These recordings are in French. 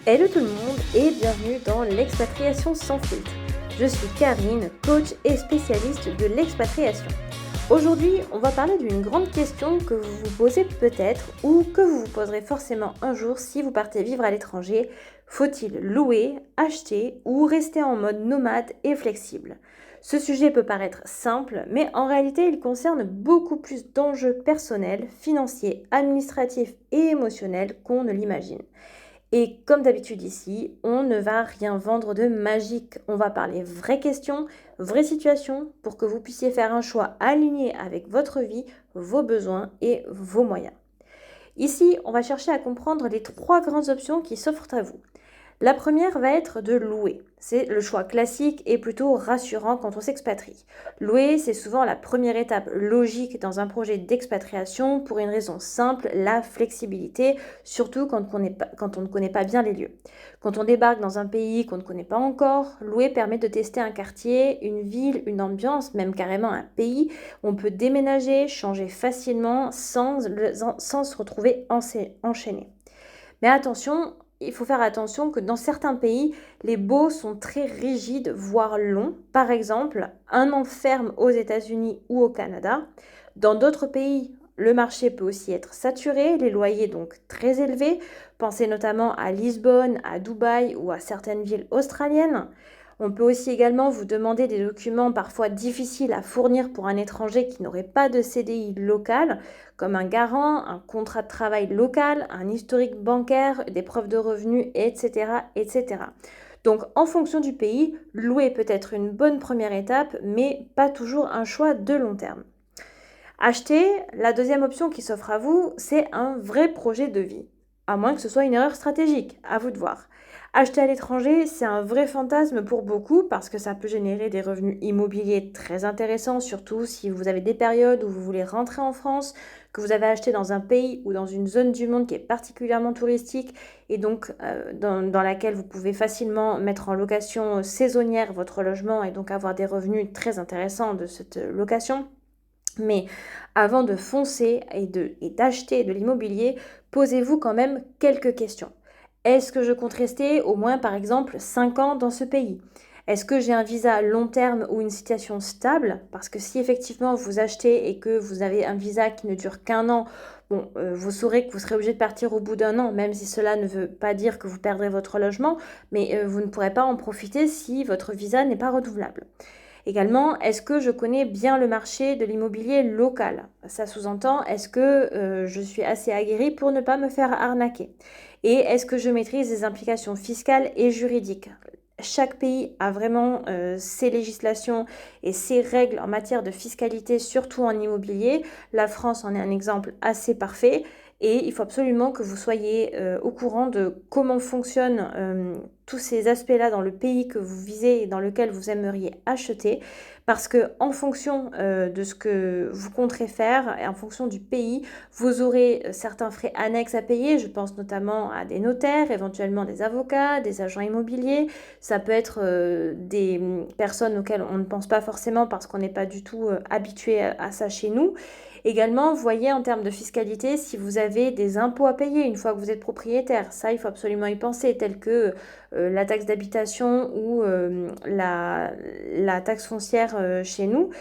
Hello tout le monde et bienvenue dans l'expatriation sans filtre. Je suis Karine, coach et spécialiste de l'expatriation. Aujourd'hui, on va parler d'une grande question que vous vous posez peut-être ou que vous vous poserez forcément un jour si vous partez vivre à l'étranger. Faut-il louer, acheter ou rester en mode nomade et flexible? Ce sujet peut paraître simple, mais en réalité, il concerne beaucoup plus d'enjeux personnels, financiers, administratifs et émotionnels qu'on ne l'imagine. Et comme d'habitude ici, on ne va rien vendre de magique. On va parler vraies questions, vraies situations pour que vous puissiez faire un choix aligné avec votre vie, vos besoins et vos moyens. Ici, on va chercher à comprendre les trois grandes options qui s'offrent à vous. La première va être de louer. C'est le choix classique et plutôt rassurant quand on s'expatrie. Louer, c'est souvent la première étape logique dans un projet d'expatriation pour une raison simple, la flexibilité, surtout quand on ne connaît pas bien les lieux. Quand on débarque dans un pays qu'on ne connaît pas encore, louer permet de tester un quartier, une ville, une ambiance, même carrément un pays. On peut déménager, changer facilement sans se retrouver enchaîné. Mais attention, il faut faire attention que dans certains pays, les baux sont très rigides, voire longs. Par exemple, un an ferme aux États-Unis ou au Canada. Dans d'autres pays, le marché peut aussi être saturé, les loyers donc très élevés. Pensez notamment à Lisbonne, à Dubaï ou à certaines villes australiennes. On peut aussi également vous demander des documents parfois difficiles à fournir pour un étranger qui n'aurait pas de CDI local, comme un garant, un contrat de travail local, un historique bancaire, des preuves de revenus, etc., etc. Donc, en fonction du pays, louer peut être une bonne première étape, mais pas toujours un choix de long terme. Acheter, la deuxième option qui s'offre à vous, c'est un vrai projet de vie. À moins que ce soit une erreur stratégique, à vous de voir. Acheter à l'étranger, c'est un vrai fantasme pour beaucoup parce que ça peut générer des revenus immobiliers très intéressants, surtout si vous avez des périodes où vous voulez rentrer en France, que vous avez acheté dans un pays ou dans une zone du monde qui est particulièrement touristique et donc dans laquelle vous pouvez facilement mettre en location saisonnière votre logement et donc avoir des revenus très intéressants de cette location. Mais avant de foncer et d'acheter de l'immobilier, posez-vous quand même quelques questions. Est-ce que je compte rester au moins par exemple 5 ans dans ce pays? Est-ce que j'ai un visa long terme ou une situation stable? Parce que si effectivement vous achetez et que vous avez un visa qui ne dure qu'un an, vous saurez que vous serez obligé de partir au bout d'un an, même si cela ne veut pas dire que vous perdrez votre logement, mais vous ne pourrez pas en profiter si votre visa n'est pas renouvelable. Également, est-ce que je connais bien le marché de l'immobilier local? Ça sous-entend, est-ce que je suis assez aguerrie pour ne pas me faire arnaquer? Et est-ce que je maîtrise les implications fiscales et juridiques? Chaque pays a vraiment ses législations et ses règles en matière de fiscalité, surtout en immobilier. La France en est un exemple assez parfait. Et il faut absolument que vous soyez au courant de comment fonctionnent tous ces aspects-là dans le pays que vous visez et dans lequel vous aimeriez acheter. Parce que en fonction de ce que vous compterez faire et en fonction du pays, vous aurez certains frais annexes à payer. Je pense notamment à des notaires, éventuellement des avocats, des agents immobiliers. Ça peut être des personnes auxquelles on ne pense pas forcément parce qu'on n'est pas du tout habitué à ça chez nous. Également, voyez en termes de fiscalité si vous avez des impôts à payer une fois que vous êtes propriétaire. Ça, il faut absolument y penser, tels que la taxe d'habitation ou la taxe foncière chez nous.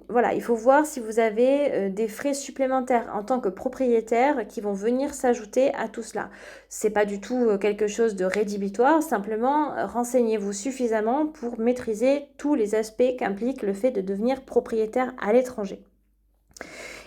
Voilà, il faut voir si vous avez des frais supplémentaires en tant que propriétaire qui vont venir s'ajouter à tout cela. C'est pas du tout quelque chose de rédhibitoire, simplement renseignez-vous suffisamment pour maîtriser tous les aspects qu'implique le fait de devenir propriétaire à l'étranger.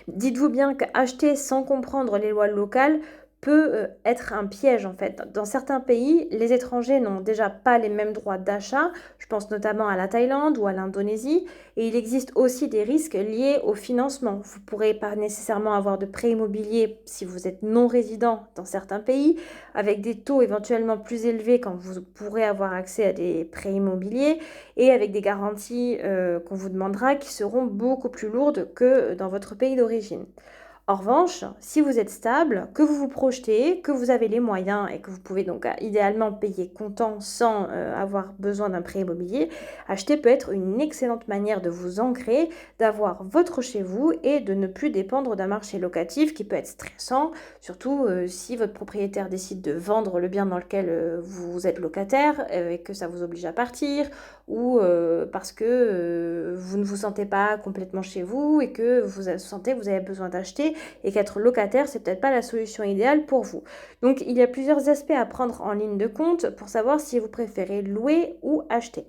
Dites-vous bien qu'acheter sans comprendre les lois locales peut être un piège en fait. Dans certains pays, les étrangers n'ont déjà pas les mêmes droits d'achat, je pense notamment à la Thaïlande ou à l'Indonésie, et il existe aussi des risques liés au financement. Vous ne pourrez pas nécessairement avoir de prêt immobilier si vous êtes non résident dans certains pays, avec des taux éventuellement plus élevés quand vous pourrez avoir accès à des prêts immobiliers, et avec des garanties qu'on vous demandera qui seront beaucoup plus lourdes que dans votre pays d'origine. En revanche, si vous êtes stable, que vous vous projetez, que vous avez les moyens et que vous pouvez donc idéalement payer comptant sans avoir besoin d'un prêt immobilier, acheter peut être une excellente manière de vous ancrer, d'avoir votre chez vous et de ne plus dépendre d'un marché locatif qui peut être stressant, surtout si votre propriétaire décide de vendre le bien dans lequel vous êtes locataire et que ça vous oblige à partir, ou parce que vous ne vous sentez pas complètement chez vous et que vous sentez que vous avez besoin d'acheter et qu'être locataire, c'est peut-être pas la solution idéale pour vous. Donc il y a plusieurs aspects à prendre en ligne de compte pour savoir si vous préférez louer ou acheter.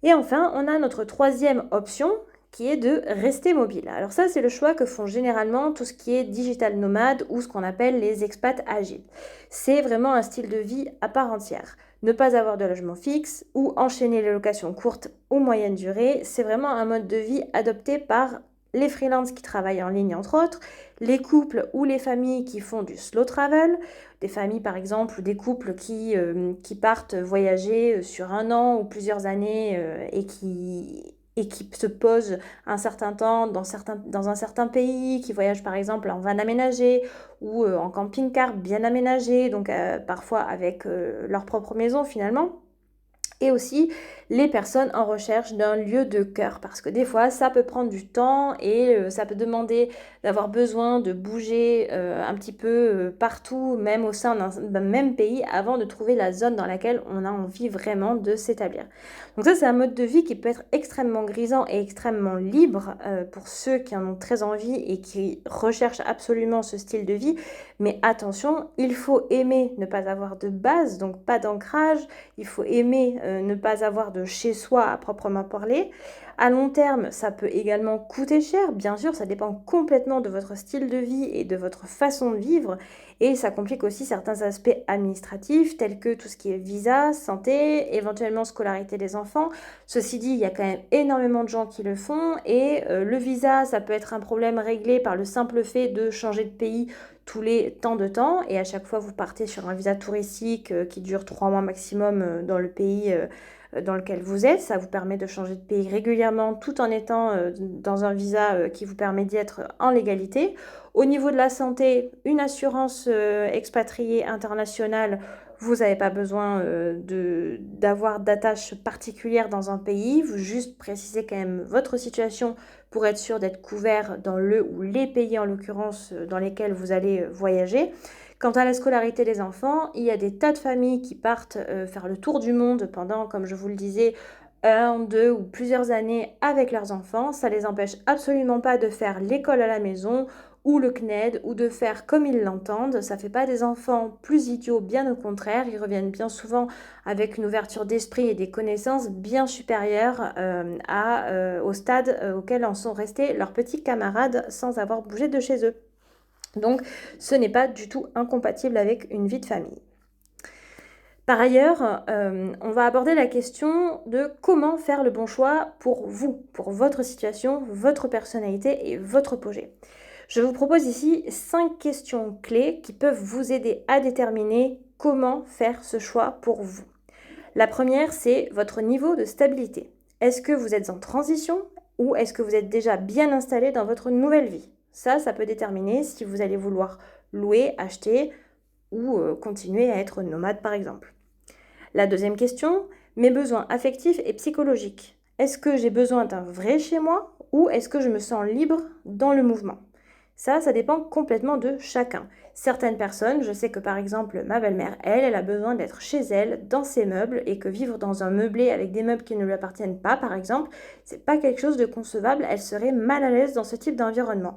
Et enfin, on a notre troisième option qui est de rester mobile. Alors ça, c'est le choix que font généralement tout ce qui est digital nomade ou ce qu'on appelle les expats agiles. C'est vraiment un style de vie à part entière. Ne pas avoir de logement fixe ou enchaîner les locations courtes ou moyenne durée, c'est vraiment un mode de vie adopté par les freelances qui travaillent en ligne entre autres, les couples ou les familles qui font du slow travel, des familles par exemple, ou des couples qui partent voyager sur un an ou plusieurs années et qui se posent un certain temps dans un certain pays, qui voyagent par exemple en van aménagé ou en camping-car bien aménagé, donc parfois avec leur propre maison finalement. Et aussi les personnes en recherche d'un lieu de cœur, parce que des fois ça peut prendre du temps et ça peut demander d'avoir besoin de bouger un petit peu partout, même au sein d'un même pays, avant de trouver la zone dans laquelle on a envie vraiment de s'établir. Donc ça, c'est un mode de vie qui peut être extrêmement grisant et extrêmement libre pour ceux qui en ont très envie et qui recherchent absolument ce style de vie. Mais attention, il faut aimer ne pas avoir de base, donc pas d'ancrage. Il faut aimer ne pas avoir de chez soi à proprement parler. À long terme, ça peut également coûter cher. Bien sûr, ça dépend complètement de votre style de vie et de votre façon de vivre. Et ça complique aussi certains aspects administratifs, tels que tout ce qui est visa, santé, éventuellement scolarité des enfants. Ceci dit, il y a quand même énormément de gens qui le font. Et le visa, ça peut être un problème réglé par le simple fait de changer de pays tous les temps de temps. Et à chaque fois, vous partez sur un visa touristique qui dure 3 mois maximum dans le pays dans lequel vous êtes. Ça vous permet de changer de pays régulièrement tout en étant dans un visa qui vous permet d'y être en légalité. Au niveau de la santé, une assurance expatriée internationale, vous n'avez pas besoin d'avoir d'attache particulière dans un pays. Vous juste précisez quand même votre situation pour être sûr d'être couvert dans le ou les pays en l'occurrence dans lesquels vous allez voyager. Quant à la scolarité des enfants, il y a des tas de familles qui partent faire le tour du monde pendant, comme je vous le disais, 1, 2 ou plusieurs années avec leurs enfants. Ça ne les empêche absolument pas de faire l'école à la maison ou le CNED ou de faire comme ils l'entendent. Ça ne fait pas des enfants plus idiots, bien au contraire. Ils reviennent bien souvent avec une ouverture d'esprit et des connaissances bien supérieures au stade auquel en sont restés leurs petits camarades sans avoir bougé de chez eux. Donc, ce n'est pas du tout incompatible avec une vie de famille. Par ailleurs, on va aborder la question de comment faire le bon choix pour vous, pour votre situation, votre personnalité et votre projet. Je vous propose ici 5 questions clés qui peuvent vous aider à déterminer comment faire ce choix pour vous. La première, c'est votre niveau de stabilité. Est-ce que vous êtes en transition ou est-ce que vous êtes déjà bien installé dans votre nouvelle vie ? Ça peut déterminer si vous allez vouloir louer, acheter ou continuer à être nomade par exemple. La deuxième question, mes besoins affectifs et psychologiques. Est-ce que j'ai besoin d'un vrai chez moi ou est-ce que je me sens libre dans le mouvement ? Ça dépend complètement de chacun. Certaines personnes, je sais que par exemple ma belle-mère, elle a besoin d'être chez elle, dans ses meubles, et que vivre dans un meublé avec des meubles qui ne lui appartiennent pas, par exemple, c'est pas quelque chose de concevable, elle serait mal à l'aise dans ce type d'environnement.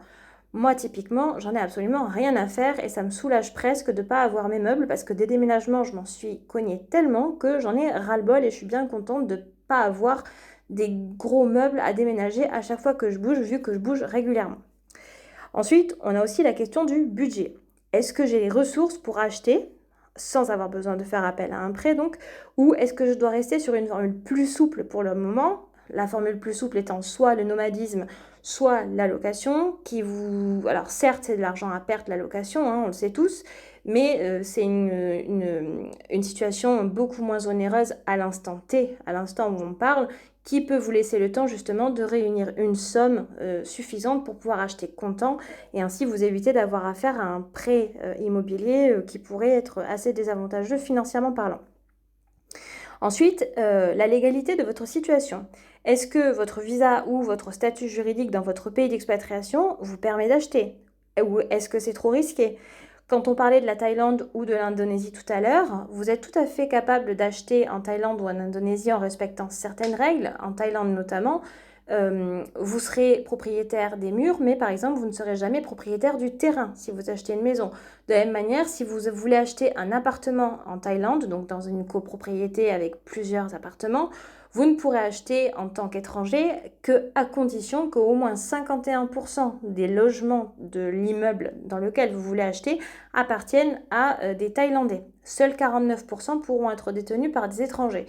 Moi, typiquement, j'en ai absolument rien à faire et ça me soulage presque de ne pas avoir mes meubles parce que des déménagements, je m'en suis cognée tellement que j'en ai ras-le-bol et je suis bien contente de ne pas avoir des gros meubles à déménager à chaque fois que je bouge, vu que je bouge régulièrement. Ensuite, on a aussi la question du budget. Est-ce que j'ai les ressources pour acheter sans avoir besoin de faire appel à un prêt donc, ou est-ce que je dois rester sur une formule plus souple pour le moment ? La formule plus souple étant soit le nomadisme, soit la location, qui vous... Alors certes, c'est de l'argent à perte la location, on le sait tous, mais c'est une situation beaucoup moins onéreuse à l'instant T, à l'instant où on parle, qui peut vous laisser le temps justement de réunir une somme suffisante pour pouvoir acheter comptant et ainsi vous éviter d'avoir affaire à un prêt immobilier qui pourrait être assez désavantageux financièrement parlant. Ensuite, la légalité de votre situation. Est-ce que votre visa ou votre statut juridique dans votre pays d'expatriation vous permet d'acheter? Ou est-ce que c'est trop risqué? Quand on parlait de la Thaïlande ou de l'Indonésie tout à l'heure, vous êtes tout à fait capable d'acheter en Thaïlande ou en Indonésie en respectant certaines règles, en Thaïlande notamment. Vous serez propriétaire des murs, mais par exemple, vous ne serez jamais propriétaire du terrain si vous achetez une maison. De la même manière, si vous voulez acheter un appartement en Thaïlande, donc dans une copropriété avec plusieurs appartements, vous ne pourrez acheter en tant qu'étranger qu'à condition qu'au moins 51% des logements de l'immeuble dans lequel vous voulez acheter appartiennent à des Thaïlandais. Seuls 49% pourront être détenus par des étrangers.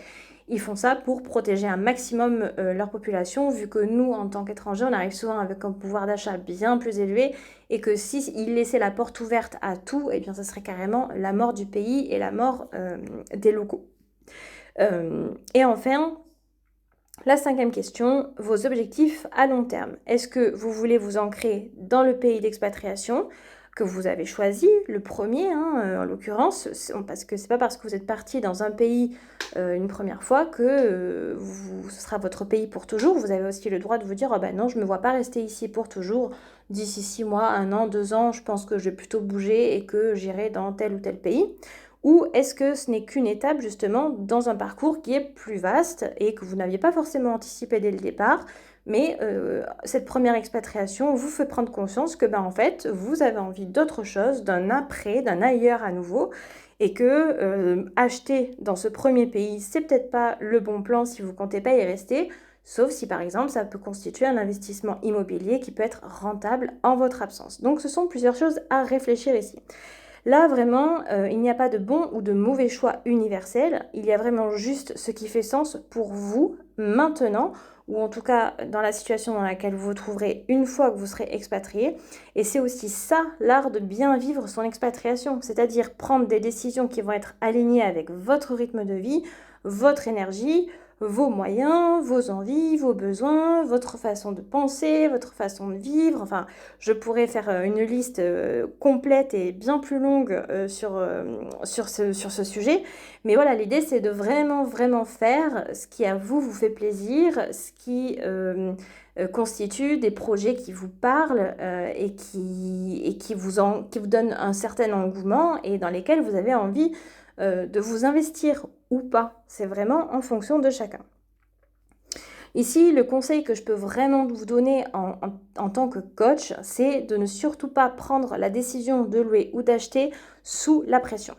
Ils font ça pour protéger un maximum leur population, vu que nous, en tant qu'étrangers, on arrive souvent avec un pouvoir d'achat bien plus élevé et que s'ils laissaient la porte ouverte à tout, eh bien, ça serait carrément la mort du pays et la mort des locaux. Et enfin, la 5e question, vos objectifs à long terme. Est-ce que vous voulez vous ancrer dans le pays d'expatriation que vous avez choisi, le premier en l'occurrence, parce que c'est pas parce que vous êtes parti dans un pays une première fois que ce sera votre pays pour toujours. Vous avez aussi le droit de vous dire, oh ben non, je me vois pas rester ici pour toujours, d'ici 6 mois, 1 an, 2 ans, je pense que je vais plutôt bouger et que j'irai dans tel ou tel pays. Ou est-ce que ce n'est qu'une étape justement dans un parcours qui est plus vaste et que vous n'aviez pas forcément anticipé dès le départ, mais cette première expatriation vous fait prendre conscience que en fait, vous avez envie d'autre chose, d'un après, d'un ailleurs à nouveau, et que acheter dans ce premier pays, c'est peut-être pas le bon plan si vous comptez pas y rester, sauf si par exemple ça peut constituer un investissement immobilier qui peut être rentable en votre absence. Donc ce sont plusieurs choses à réfléchir ici. Là, vraiment, il n'y a pas de bon ou de mauvais choix universel. Il y a vraiment juste ce qui fait sens pour vous maintenant, ou en tout cas dans la situation dans laquelle vous vous trouverez une fois que vous serez expatrié. Et c'est aussi ça, l'art de bien vivre son expatriation, c'est-à-dire prendre des décisions qui vont être alignées avec votre rythme de vie, votre énergie, vos moyens, vos envies, vos besoins, votre façon de penser, votre façon de vivre. Enfin, je pourrais faire une liste complète et bien plus longue sur ce sujet. Mais voilà, l'idée, c'est de vraiment, vraiment faire ce qui à vous fait plaisir, ce qui constitue des projets qui vous parlent et qui vous donnent un certain engouement et dans lesquels vous avez envie de vous investir ou pas. C'est vraiment en fonction de chacun. Ici, le conseil que je peux vraiment vous donner en tant que coach, c'est de ne surtout pas prendre la décision de louer ou d'acheter sous la pression.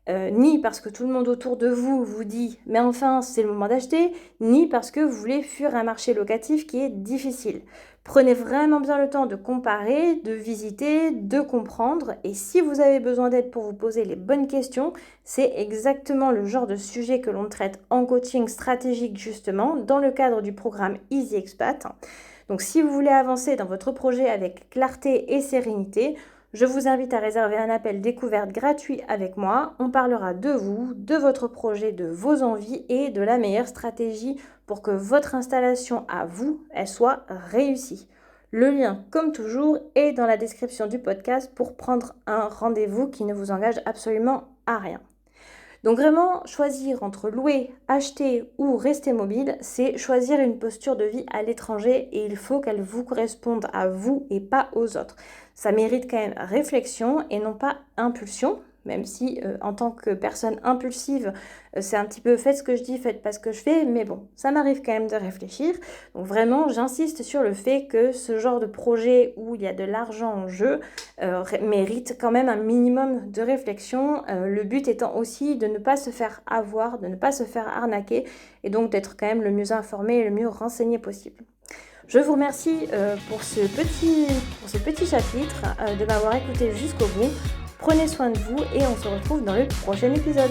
Ni parce que tout le monde autour de vous vous dit « mais enfin, c'est le moment d'acheter », ni parce que vous voulez fuir un marché locatif qui est difficile. Prenez vraiment bien le temps de comparer, de visiter, de comprendre et si vous avez besoin d'aide pour vous poser les bonnes questions, c'est exactement le genre de sujet que l'on traite en coaching stratégique justement dans le cadre du programme Easy Expat. Donc si vous voulez avancer dans votre projet avec clarté et sérénité, je vous invite à réserver un appel découverte gratuit avec moi. On parlera de vous, de votre projet, de vos envies et de la meilleure stratégie pour que votre installation à vous, elle soit réussie. Le lien, comme toujours, est dans la description du podcast pour prendre un rendez-vous qui ne vous engage absolument à rien. Donc vraiment, choisir entre louer, acheter ou rester mobile, c'est choisir une posture de vie à l'étranger et il faut qu'elle vous corresponde à vous et pas aux autres. Ça mérite quand même réflexion et non pas impulsion, même si en tant que personne impulsive, c'est un petit peu faites ce que je dis, faites pas ce que je fais, mais bon, ça m'arrive quand même de réfléchir. Donc vraiment, j'insiste sur le fait que ce genre de projet où il y a de l'argent en jeu mérite quand même un minimum de réflexion, le but étant aussi de ne pas se faire avoir, de ne pas se faire arnaquer et donc d'être quand même le mieux informé et le mieux renseigné possible. Je vous remercie pour ce petit chapitre, de m'avoir écouté jusqu'au bout. Prenez soin de vous et on se retrouve dans le prochain épisode.